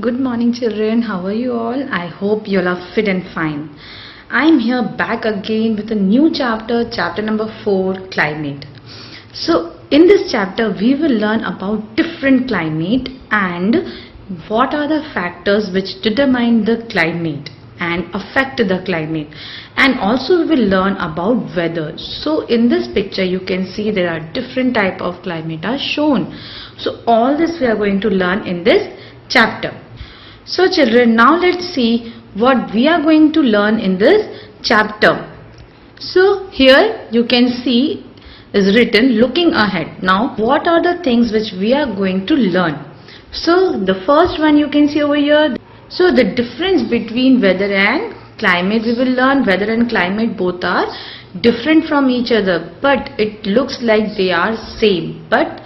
Good morning children, how are you all? I hope you all are fit and fine. I am here back again with a new chapter, chapter number 4, climate. So in this chapter we will learn about different climate and what are the factors which determine the climate and affect the climate, and also we will learn about weather. So in this picture you can see there are different type of climate are shown. So all this we are going to learn in this chapter. So children, now let's see what we are going to learn in this chapter. So here you can see is written looking ahead. Now what are the things which we are going to learn? So the first one you can see over here. So the difference between weather and climate we will learn. Weather and climate both are different from each other, but it looks like they are same, but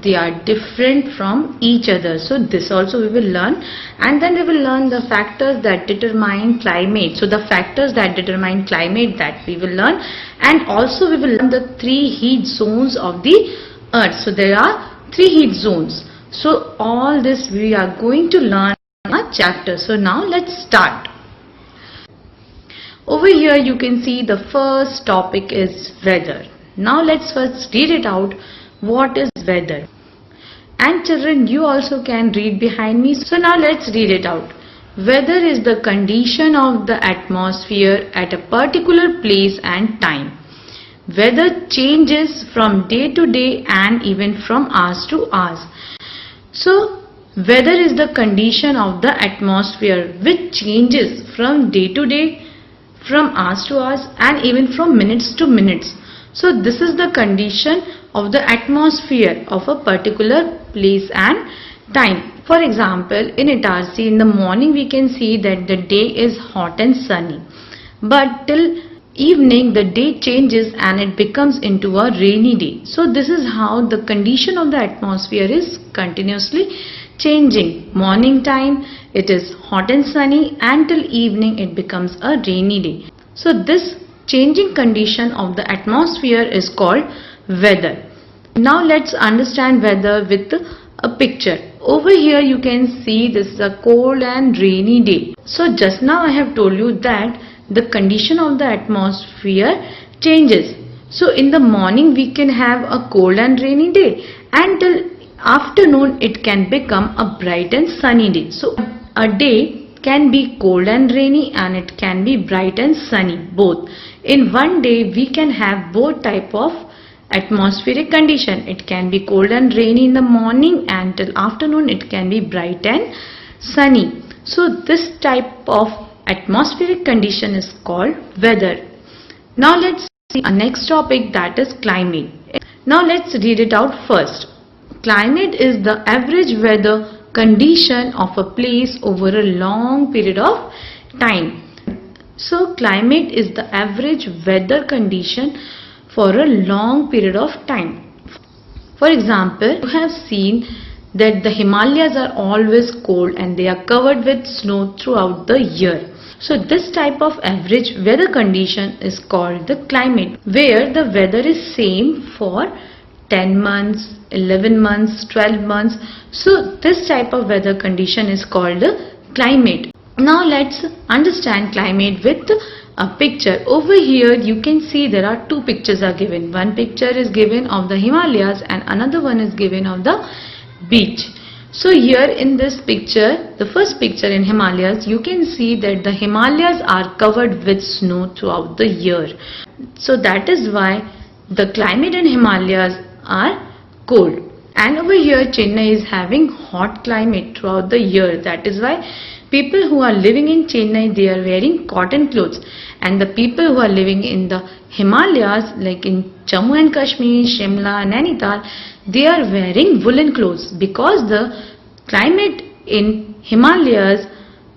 they are different from each other. So this also we will learn, and then we will learn the factors that determine climate. So the factors that determine climate, that we will learn, and also we will learn the 3 heat zones of the earth. So there are 3 heat zones. So all this we are going to learn in our chapter. So now let's start. Over here you can see the first topic is weather. Now let's first read it out. What is weather? And children, you also can read behind me. So now let's read it out. Weather is the condition of the atmosphere at a particular place and time. Weather changes from day to day and even from hours to hours. So weather is the condition of the atmosphere which changes from day to day, from hours to hours, and even from minutes to minutes. So this is the condition of the atmosphere of a particular place and time. For example, in Itarsi in the morning we can see that the day is hot and sunny, but till evening the day changes and it becomes into a rainy day. So this is how the condition of the atmosphere is continuously changing. Morning time it is hot and sunny, and till evening it becomes a rainy day. So this changing condition of the atmosphere is called weather. Now let's understand weather with a picture. Over here you can see this is a cold and rainy day. So just now I have told you that the condition of the atmosphere changes. So in the morning we can have a cold and rainy day, and till afternoon it can become a bright and sunny day. So a day can be cold and rainy and it can be bright and sunny both. In one day we can have both type of atmospheric condition. It can be cold and rainy in the morning, and till afternoon it can be bright and sunny. So this type of atmospheric condition is called weather. Now let's see our next topic, that is climate. Now let's read it out first. Climate is the average weather condition of a place over a long period of time. So climate is the average weather condition for a long period of time. For example, you have seen that the Himalayas are always cold and they are covered with snow throughout the year. So this type of average weather condition is called the climate, where the weather is same for 10 months, 11 months, 12 months. So this type of weather condition is called the climate. Now let's understand climate with a picture. Over here you can see there are 2 pictures are given. One picture is given of the Himalayas and another one is given of the beach. So here in this picture, the first picture in Himalayas, you can see that the Himalayas are covered with snow throughout the year. So that is why the climate in Himalayas are cold. And over here Chennai is having hot climate throughout the year. That is why people who are living in Chennai, they are wearing cotton clothes, and the people who are living in the Himalayas like in Jammu and Kashmir, Shimla, Nainital, they are wearing woolen clothes because the climate in Himalayas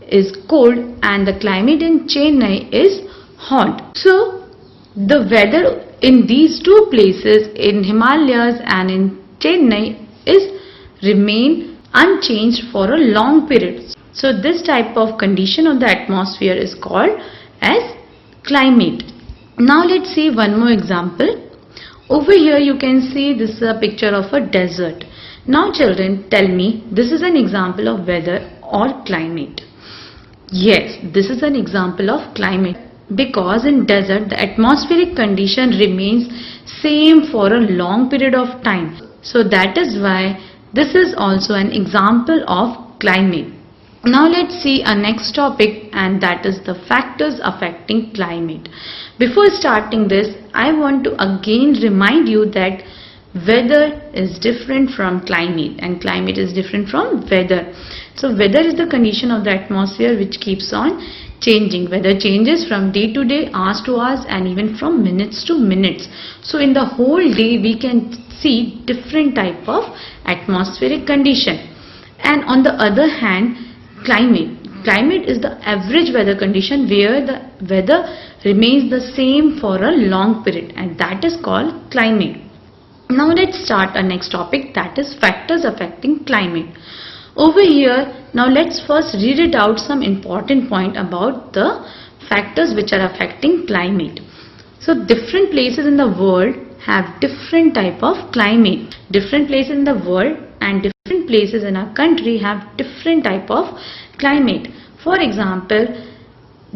is cold and the climate in Chennai is hot. So the weather in these 2 places, in Himalayas and in Chennai, is remain unchanged for a long period. So this type of condition of the atmosphere is called as climate. Now let's see one more example. Over here you can see this is a picture of a desert. Now children, tell me, this is an example of weather or climate? Yes, this is an example of climate, because in desert the atmospheric condition remains same for a long period of time. So that is why this is also an example of climate. Now let's see our next topic, and that is the factors affecting climate. Before starting this, I want to again remind you that weather is different from climate and climate is different from weather. So weather is the condition of the atmosphere which keeps on changing. Weather changes from day to day, hours to hours, and even from minutes to minutes. So in the whole day we can see different type of atmospheric condition. And on the other hand, climate is the average weather condition where the weather remains the same for a long period, and that is called climate. Now let's start our next topic, that is factors affecting climate. Over here, now let's first read it out some important point about the factors which are affecting climate. So different places in the world have different type of climate. Different places in the world and different places in our country have different type of climate. For example,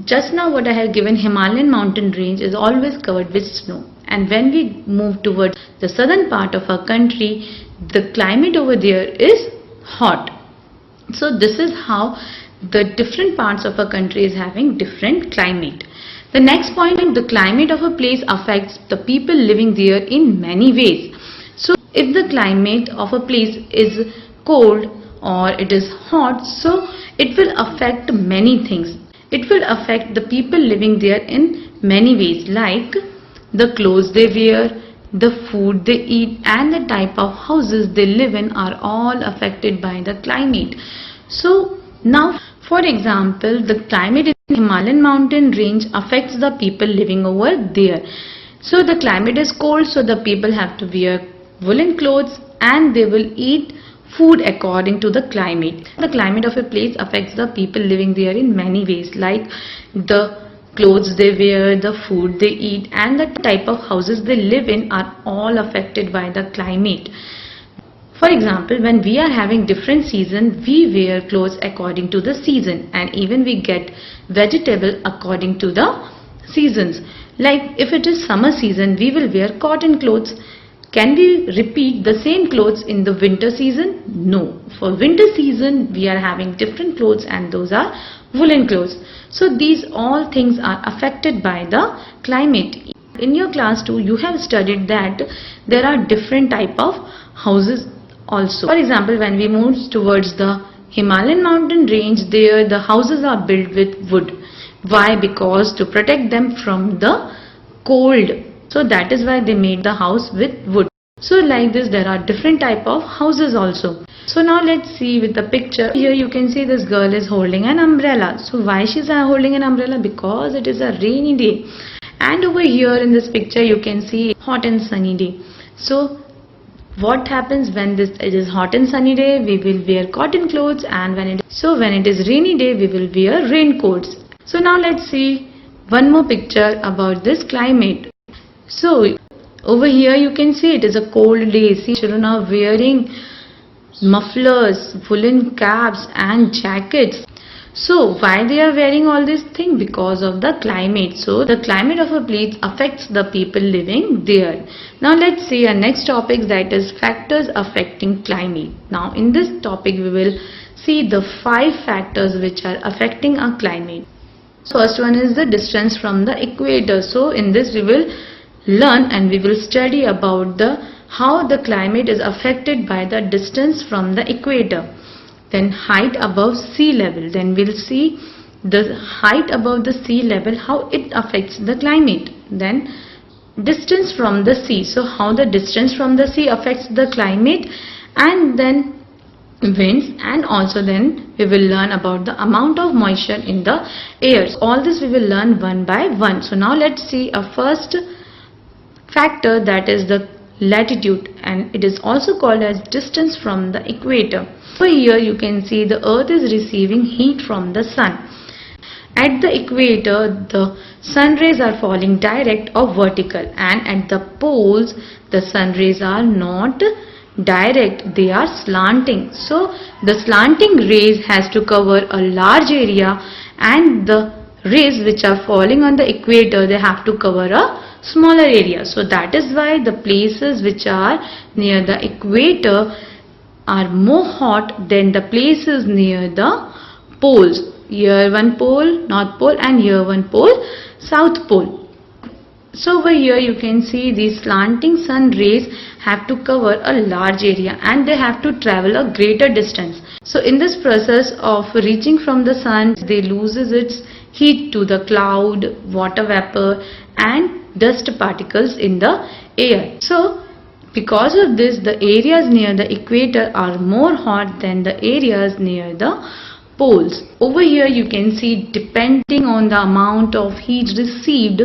just now what I have given, Himalayan mountain range is always covered with snow, and when we move towards the southern part of our country, the climate over there is hot. So this is how the different parts of a country is having different climate. The next point, the climate of a place affects the people living there in many ways. So if the climate of a place is cold or it is hot, so it will affect many things. It will affect the people living there in many ways, like the clothes they wear, the food they eat, and the type of houses they live in are all affected by the climate. So now, for example, the climate in the Himalayan mountain range affects the people living over there. So the climate is cold, so the people have to wear woolen clothes and they will eat food according to the climate. The climate of a place affects the people living there in many ways, like the clothes they wear, the food they eat, and the type of houses they live in are all affected by the climate. For example, when we are having different season, we wear clothes according to the season, and even we get vegetable according to the seasons. Like if it is summer season, we will wear cotton clothes. Can we repeat the same clothes in the winter season? No. For winter season, we are having different clothes, and those are woolen clothes. So these all things are affected by the climate. In your class 2, you have studied that there are different type of houses also. For example, when we move towards the Himalayan mountain range, there the houses are built with wood. Why? Because to protect them from the cold. So that is why they made the house with wood. So like this, there are different type of houses also. So now let's see with the picture. Here you can see this girl is holding an umbrella. So why she's holding an umbrella? Because it is a rainy day. And over here in this picture you can see hot and sunny day. So what happens when it is hot and sunny day? We will wear cotton clothes, and when it is rainy day, we will wear raincoats. So now let's see one more picture about this climate. So over here you can see it is a cold day. See, children are wearing mufflers, woolen caps and jackets. So why they are wearing all these things? Because of the climate. So the climate of a place affects the people living there. Now let's see our next topic, that is factors affecting climate. Now in this topic we will see the 5 factors which are affecting our climate. First one is the distance from the equator. So in this we will learn and we will study about how the climate is affected by the distance from the equator. Then height above sea level. Then we'll see the height above the sea level, how it affects the climate. Then distance from the sea. So how the distance from the sea affects the climate, and then winds, and also then we will learn about the amount of moisture in the air. So all this we will learn one by one. So now let's see a first factor, that is the latitude, and it is also called as distance from the equator. So here you can see the earth is receiving heat from the sun. At the equator, the sun rays are falling direct or vertical, and at the poles the sun rays are not direct, they are slanting. So the slanting rays has to cover a large area, and the rays which are falling on the equator, they have to cover a smaller area. So that is why the places which are near the equator are more hot than the places near the poles. Here one pole, North Pole, and here one pole, South Pole. So over here you can see these slanting sun rays have to cover a large area, and they have to travel a greater distance. So in this process of reaching from the sun, they loses its heat to the cloud, water vapor, and dust particles in the air. So because of this, the areas near the equator are more hot than the areas near the poles. Over here you can see, depending on the amount of heat received,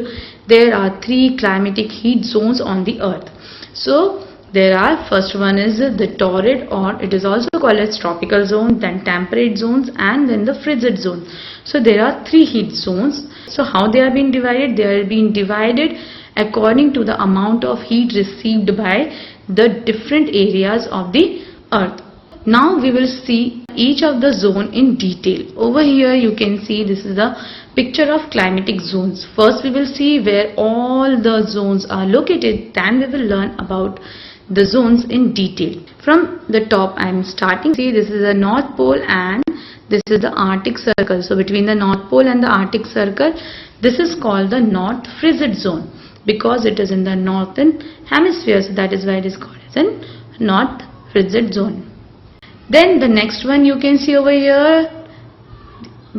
there are 3 climatic heat zones on the earth. So there are, first one is the torrid, or it is also called as tropical zone, then temperate zones, and then the frigid zone. So there are 3 heat zones. So how they are being divided? They are being divided according to the amount of heat received by the different areas of the earth. Now we will see each of the zone in detail. Over here you can see, this is the picture of climatic zones. First we will see where all the zones are located, then we will learn about the zones in detail. From the top I am starting. See, this is the North Pole and this is the Arctic Circle. So between the North Pole and the Arctic Circle, this is called the North Frigid Zone because it is in the northern hemisphere. So that is why it is called as a North Frigid Zone. Then the next one you can see over here,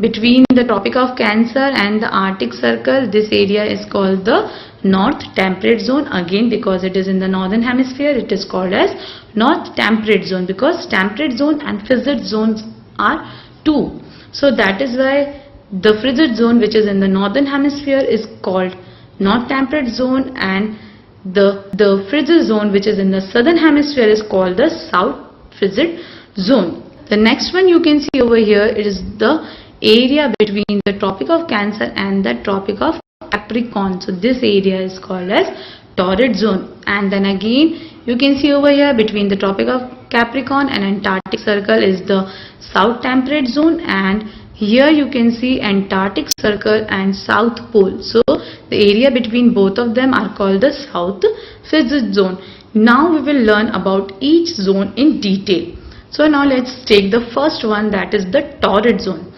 between the Tropic of Cancer and the Arctic Circle, this area is called the North Temperate Zone. Again, because it is in the northern hemisphere, it is called as North Temperate Zone, because temperate zone and frigid zones are 2. So that is why the frigid zone which is in the northern hemisphere is called North Temperate Zone, and the frigid zone which is in the southern hemisphere is called the South Frigid Zone. The next one you can see over here, it is the area between the Tropic of Cancer and the Tropic of Capricorn. So this area is called as Torrid Zone. And then again you can see over here, between the Tropic of Capricorn and Antarctic Circle is the South Temperate Zone, and here you can see Antarctic Circle and South Pole. So the area between both of them are called the South Frigid Zone. Now we will learn about each zone in detail. So now let's take the first one, that is the Torrid Zone.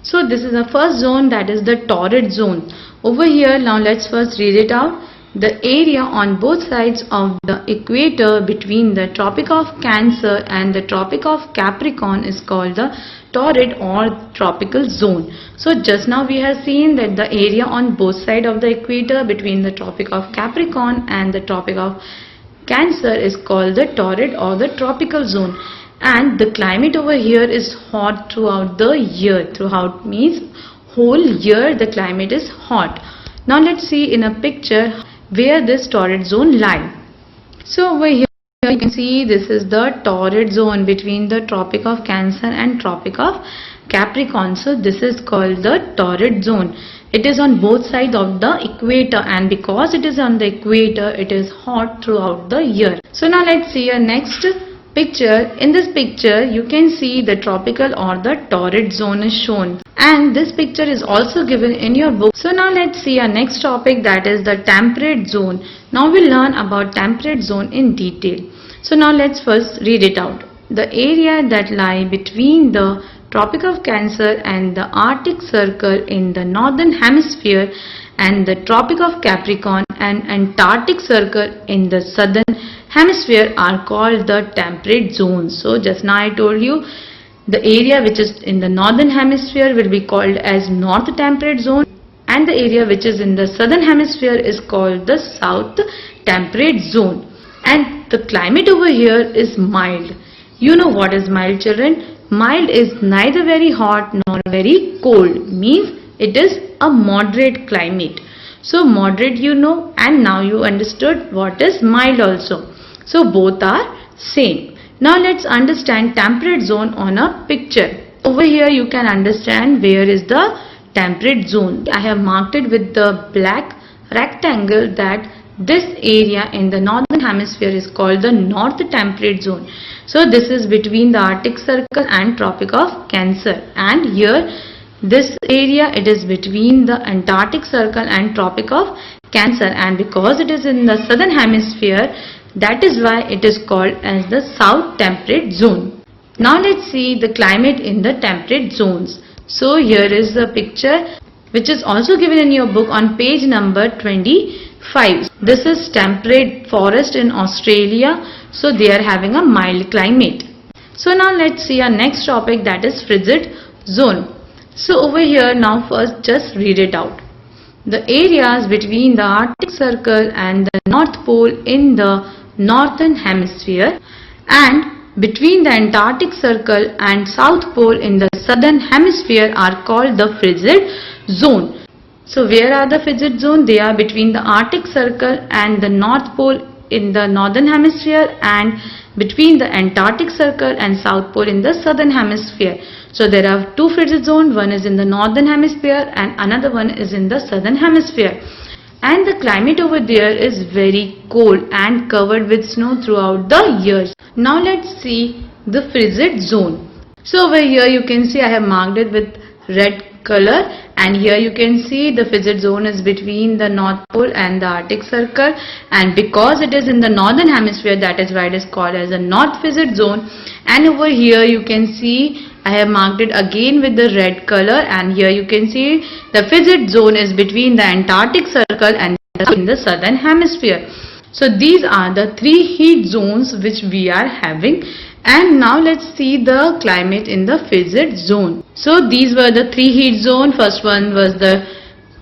So this is the first zone, that is the Torrid Zone. Over here, now let's first read it out. The area on both sides of the equator between the Tropic of Cancer and the Tropic of Capricorn is called the torrid or tropical zone. So just now we have seen that the area on both sides of the equator between the Tropic of Capricorn and the Tropic of Cancer is called the torrid or the tropical zone. And the climate over here is hot throughout the year. Throughout means whole year the climate is hot. Now let's see in a picture where this torrid zone lies. So over here you can see this is the torrid zone between the Tropic of Cancer and Tropic of Capricorn. So this is called the torrid zone. It is on both sides of the equator, and because it is on the equator, it is hot throughout the year. So now let's see a next picture. In this picture you can see the tropical or the torrid zone is shown, and this picture is also given in your book. So now let's see our next topic, that is the temperate zone. Now we'll learn about temperate zone in detail. So now let's first read it out. The area that lie between the Tropic of Cancer and the Arctic Circle in the northern hemisphere and the Tropic of Capricorn and Antarctic Circle in the southern hemisphere are called the temperate zones. So just now I told you the area which is in the northern hemisphere will be called as North Temperate Zone, and the area which is in the southern hemisphere is called the South Temperate Zone. And the climate over here is mild. You know what is mild, children? Mild is neither very hot nor very cold, means it is a moderate climate. So moderate you know, and now you understood what is mild also. So both are same. Now let's understand temperate zone on a picture. Over here you can understand where is the temperate zone. I have marked it with the black rectangle that This area in the northern hemisphere is called the North Temperate Zone. So this is between the Arctic Circle and Tropic of Cancer, and here this area, it is between the Antarctic Circle and Tropic of Cancer, and because it is in the southern hemisphere, that is why it is called as the South Temperate Zone. Now let's see the climate in the temperate zones. So here is the picture which is also given in your book on page number 25. This is temperate forest in Australia. So they are having a mild climate. So now let's see our next topic, that is frigid zone. So over here, now first just read it out. The areas between the Arctic Circle and the North Pole in the northern hemisphere and between the Antarctic Circle and South Pole in the southern hemisphere are called the frigid zone. So where are the frigid zone? They are between the Arctic Circle and the North Pole in the northern hemisphere and between the Antarctic Circle and South Pole in the southern hemisphere. So there are two frigid zones, one is in the northern hemisphere and another one is in the southern hemisphere. And the climate over there is very cold and covered with snow throughout the years. Now let's see the frigid zone. So over here you can see I have marked it with red color, and here you can see the frigid zone is between the North Pole and the Arctic Circle, and because it is in the northern hemisphere, that is why it is called as a North Frigid Zone. And over here you can see I have marked it again with the red color, and here you can see the frigid zone is between the Antarctic Circle and in the southern hemisphere. So these are the three heat zones which we are having. And now let's see the climate in the frigid zone. So these were the three heat zones. First one was the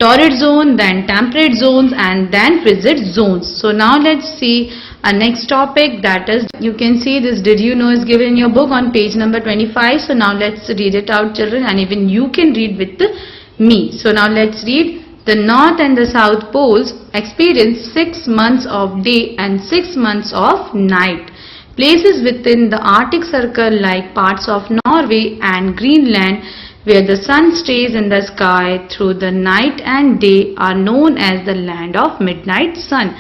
torrid zone, then temperate zones, and then frigid zones. So now let's see our next topic, that is, you can see this did you know is given in your book on page number 25. So now let's read it out, children, and even you can read with me. So now let's read. The North and the South Poles experience 6 months of day and 6 months of night. Places within the Arctic Circle like parts of Norway and Greenland where the sun stays in the sky through the night and day are known as the land of midnight sun.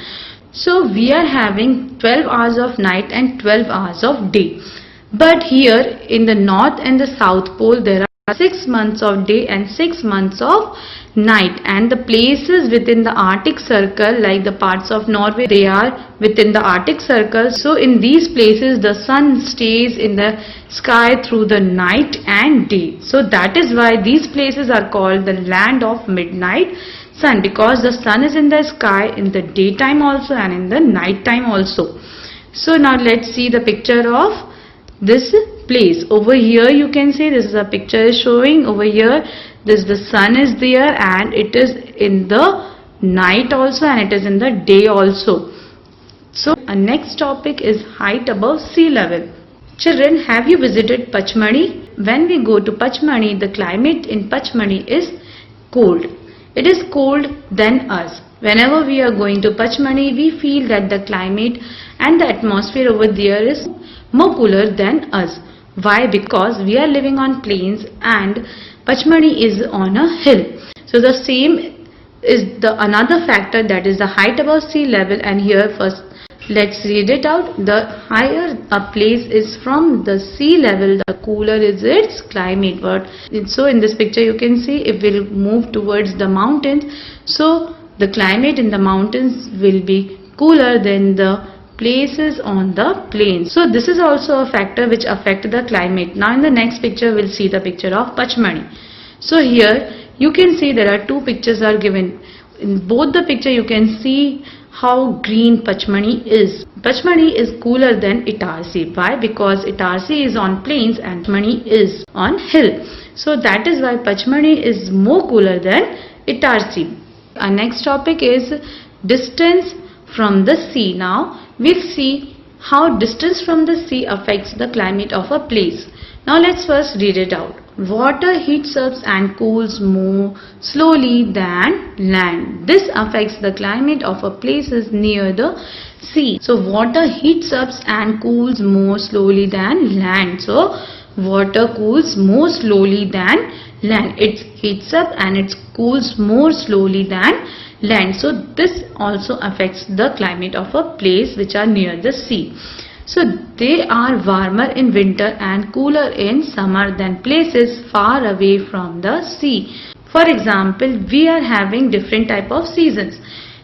So we are having 12 hours of night and 12 hours of day. But here in the North and the South Pole there are 6 months of day and 6 months of night, and the places within the Arctic Circle like the parts of Norway, they are within the Arctic Circle. So in these places the sun stays in the sky through the night and day. So that is why these places are called the land of midnight sun, because the sun is in the sky in the daytime also and in the night time also. So now let's see the picture of this place. Over here you can see this is a picture is showing over here. This the sun is there and it is in the night also and it is in the day also. So our next topic is height above sea level. Children, have you visited Pachmani? When we go to Pachmani, the climate in Pachmani is cold. It is cold than us. Whenever we are going to Pachmani, we feel that the climate and the atmosphere over there is more cooler than us. Why? Because we are living on plains and Pachmani is on a hill. So the same is the another factor, that is the height above sea level. And here first let's read it out. The higher a place is from the sea level, the cooler is its climate. So in this picture you can see if we'll move towards the mountains, so the climate in the mountains will be cooler than the places on the plains. So this is also a factor which affect the climate. Now in the next picture we'll see the picture of Pachmani. So here you can see there are two pictures are given. In both the picture you can see how green Pachmani is. Pachmani is cooler than Itarsi. Why? Because Itarsi is on plains and Pachmani is on hill. So that is why Pachmani is more cooler than Itarsi. Our next topic is distance from the sea. Now we'll see how distance from the sea affects the climate of a place. Now let's first read it out. Water heats up and cools more slowly than land. This affects the climate of a places near the sea. So water heats up and cools more slowly than land. So water cools more slowly than land. It heats up and it cools more slowly than land. So this also affects the climate of a place which are near the sea. So they are warmer in winter and cooler in summer than places far away from the sea. For example, we are having different type of seasons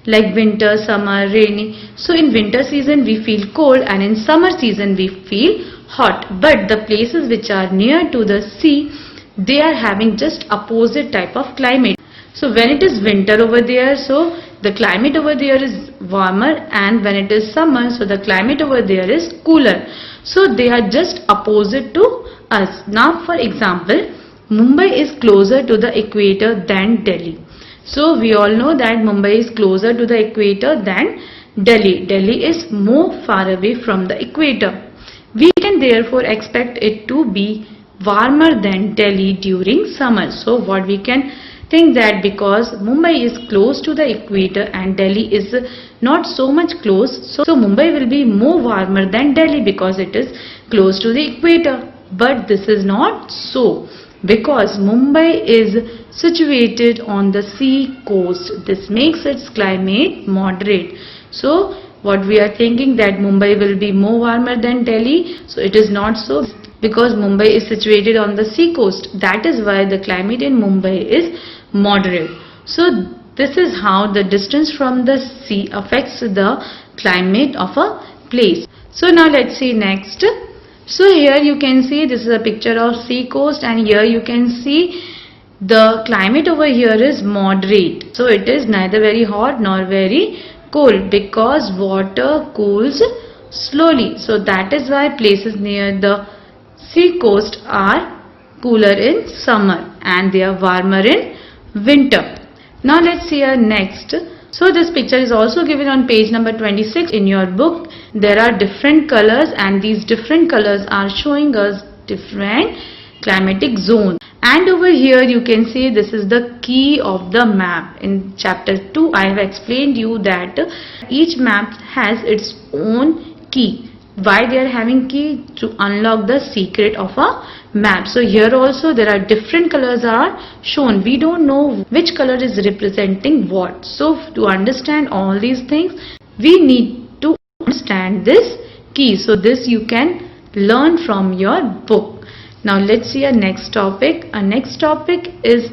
like winter, summer, rainy. So in winter season we feel cold and in summer season we feel hot. But the places which are near to the sea, they are having just opposite type of climate. So when it is winter over there, so the climate over there is warmer, and when it is summer, so the climate over there is cooler. So they are just opposite to us. Now for example, Mumbai is closer to the equator than Delhi. So we all know that Mumbai is closer to the equator than Delhi. Delhi is more far away from the equator. We can therefore expect it to be warmer than Delhi during summer. So what we can think that because Mumbai is close to the equator and Delhi is not so much close, so Mumbai will be more warmer than Delhi because it is close to the equator. But this is not so, because Mumbai is situated on the sea coast. This makes its climate moderate. So what we are thinking that Mumbai will be more warmer than Delhi, so it is not so, because Mumbai is situated on the sea coast. That is why the climate in Mumbai is moderate. So this is how the distance from the sea affects the climate of a place. So now let's see next. So here you can see this is a picture of sea coast, and here you can see the climate over here is moderate. So it is neither very hot nor very cold because water cools slowly. So that is why places near the sea coast are cooler in summer and they are warmer in winter. Now let's see our next. So this picture is also given on page number 26 in your book. There are different colors, and these different colors are showing us different climatic zones. And over here you can see this is the key of the map. In chapter 2 I have explained you that each map has its own key. Why they are having key? To unlock the secret of a map. So here also there are different colors are shown. We don't know which color is representing what. So to understand all these things, we need to understand this key. So this you can learn from your book. Now let's see our next topic. Our next topic is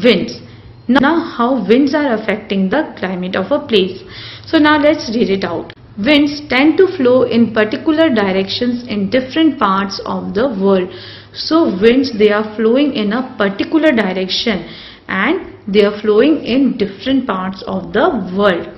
winds. Now how winds are affecting the climate of a place. So now let's read it out. Winds tend to flow in particular directions in different parts of the world. So winds, they are flowing in a particular direction and they are flowing in different parts of the world.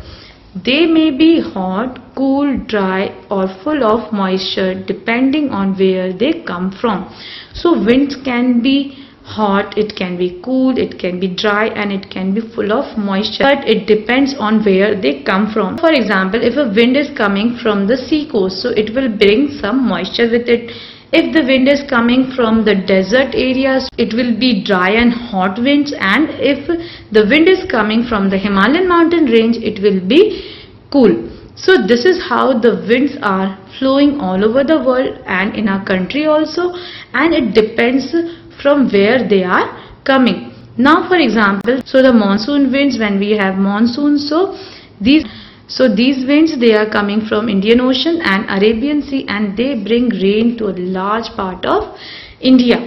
They may be hot, cool, dry or full of moisture depending on where they come from. So winds can be hot, it can be cool, it can be dry and it can be full of moisture, but it depends on where they come from. For example, if a wind is coming from the sea coast, so it will bring some moisture with it. If the wind is coming from the desert areas, it will be dry and hot winds, and if the wind is coming from the Himalayan mountain range, it will be cool. So this is how the winds are flowing all over the world and in our country also, and it depends from where they are coming. Now for example, so the monsoon winds, when we have monsoon, so these winds, they are coming from Indian Ocean and Arabian Sea, and they bring rain to a large part of India.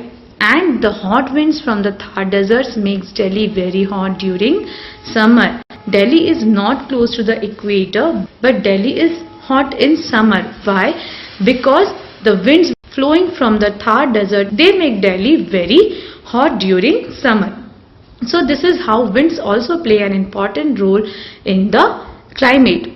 And the hot winds from the Thar deserts makes Delhi very hot during summer. Delhi is not close to the equator, but Delhi is hot in summer. Why? Because the winds flowing from the Thar desert, they make Delhi very hot during summer. So this is how winds also play an important role in the climate.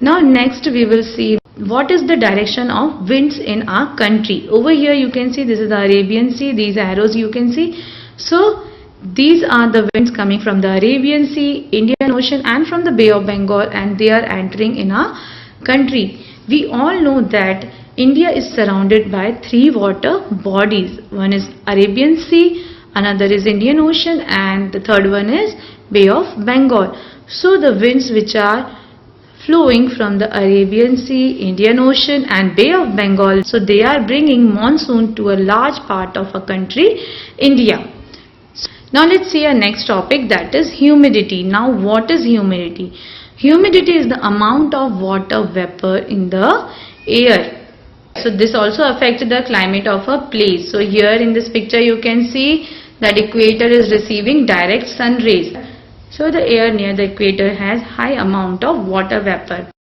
Now next we will see what is the direction of winds in our country. Over here you can see this is the Arabian Sea, these arrows you can see. So these are the winds coming from the Arabian Sea, Indian Ocean and from the Bay of Bengal, and they are entering in our country. We all know that India is surrounded by three water bodies. One is Arabian Sea, another is Indian Ocean, and the third one is Bay of Bengal. So the winds which are flowing from the Arabian Sea, Indian Ocean and Bay of Bengal. So they are bringing monsoon to a large part of a country, India. Now let's see our next topic, that is humidity. Now what is humidity? Humidity is the amount of water vapor in the air. So this also affects the climate of a place. So here in this picture you can see that equator is receiving direct sun rays. So the air near the equator has high amount of water vapor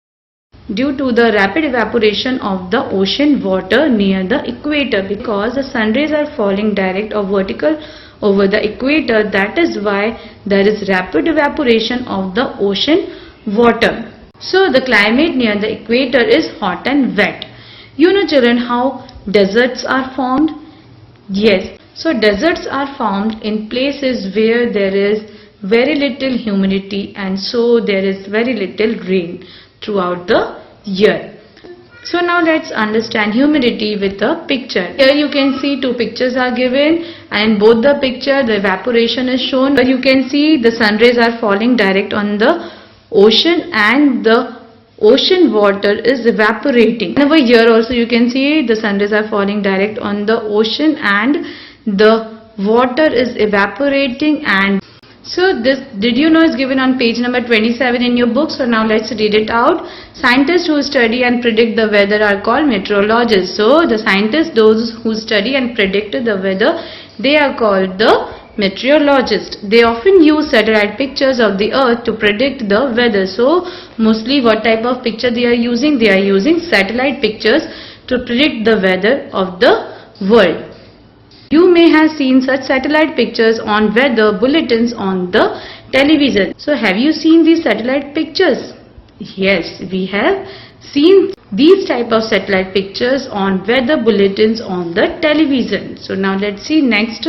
due to the rapid evaporation of the ocean water near the equator, because the sun rays are falling direct or vertical over the equator. That is why there is rapid evaporation of the ocean water. So the climate near the equator is hot and wet. You know children how deserts are formed? Yes. So deserts are formed in places where there is very little humidity and so there is very little rain throughout the year. So now let's understand humidity with a picture. Here you can see two pictures are given, and in both the picture the evaporation is shown. But you can see the sun rays are falling direct on the ocean and the ocean water is evaporating. And over here also you can see the sun rays are falling direct on the ocean and the water is evaporating. And so this, did you know, is given on page number 27 in your book. So now let's read it out. Scientists who study and predict the weather are called meteorologists. So the scientists, those who study and predict the weather, they are called the meteorologists. They often use satellite pictures of the earth to predict the weather. So mostly what type of picture they are using? They are using satellite pictures to predict the weather of the world. You may have seen such satellite pictures on weather bulletins on the television. So have you seen these satellite pictures? Yes, we have seen these type of satellite pictures on weather bulletins on the television. So now let's see next.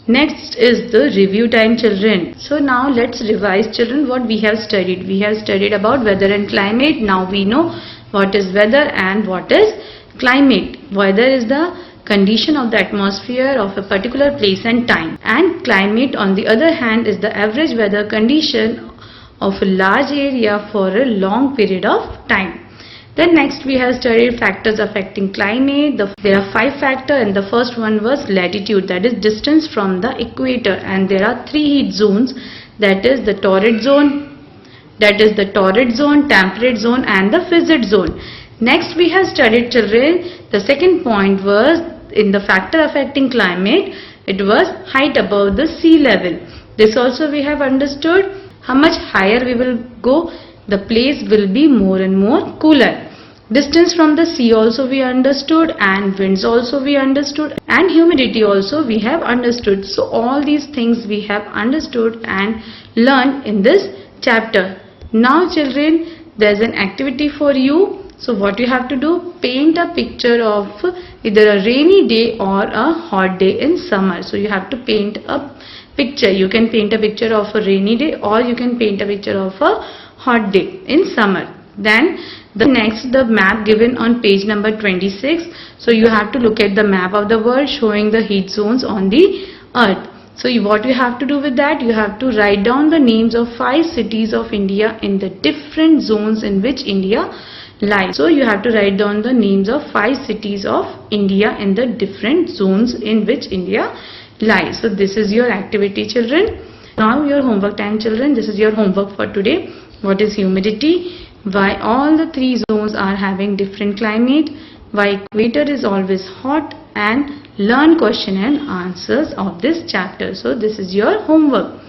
Next is the review time, children. So now let's revise, children, what we have studied. We have studied about weather and climate. Now we know what is weather and what is climate. Weather is the condition of the atmosphere of a particular place and time, and climate on the other hand is the average weather condition of a large area for a long period of time. Then next we have studied factors affecting climate. There are 5 factors, and the first one was latitude, that is distance from the equator, and there are 3 heat zones, that is the torrid zone, temperate zone and the frigid zone. Next we have studied, children, the second point was in the factor affecting climate, it was height above the sea level. This also we have understood. How much higher we will go, the place will be more and more cooler. Distance from the sea also we understood, and winds also we understood, and humidity also we have understood. So all these things we have understood and learned in this chapter. Now children, there is an activity for you. So what you have to do, paint a picture of either a rainy day or a hot day in summer. So you have to paint a picture. You can paint a picture of a rainy day or you can paint a picture of a hot day in summer. Then the next, the map given on page number 26. So you have to look at the map of the world showing the heat zones on the earth. So what you have to do with that, you have to write down the names of 5 cities of India in the different zones in which India lies. So you have to write down the names of 5 cities of India in the different zones in which India lies. So this is your activity, children. Now your homework time, children. This is your homework for today. What is humidity? Why all the 3 zones are having different climate? Why equator is always hot? And learn question and answers of this chapter. So this is your homework.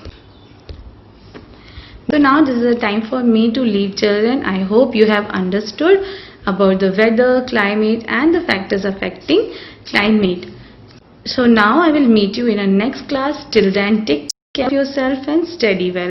So now this is the time for me to leave, children. I hope you have understood about the weather, climate and the factors affecting climate. So now I will meet you in a next class. Till then, take care of yourself and study well.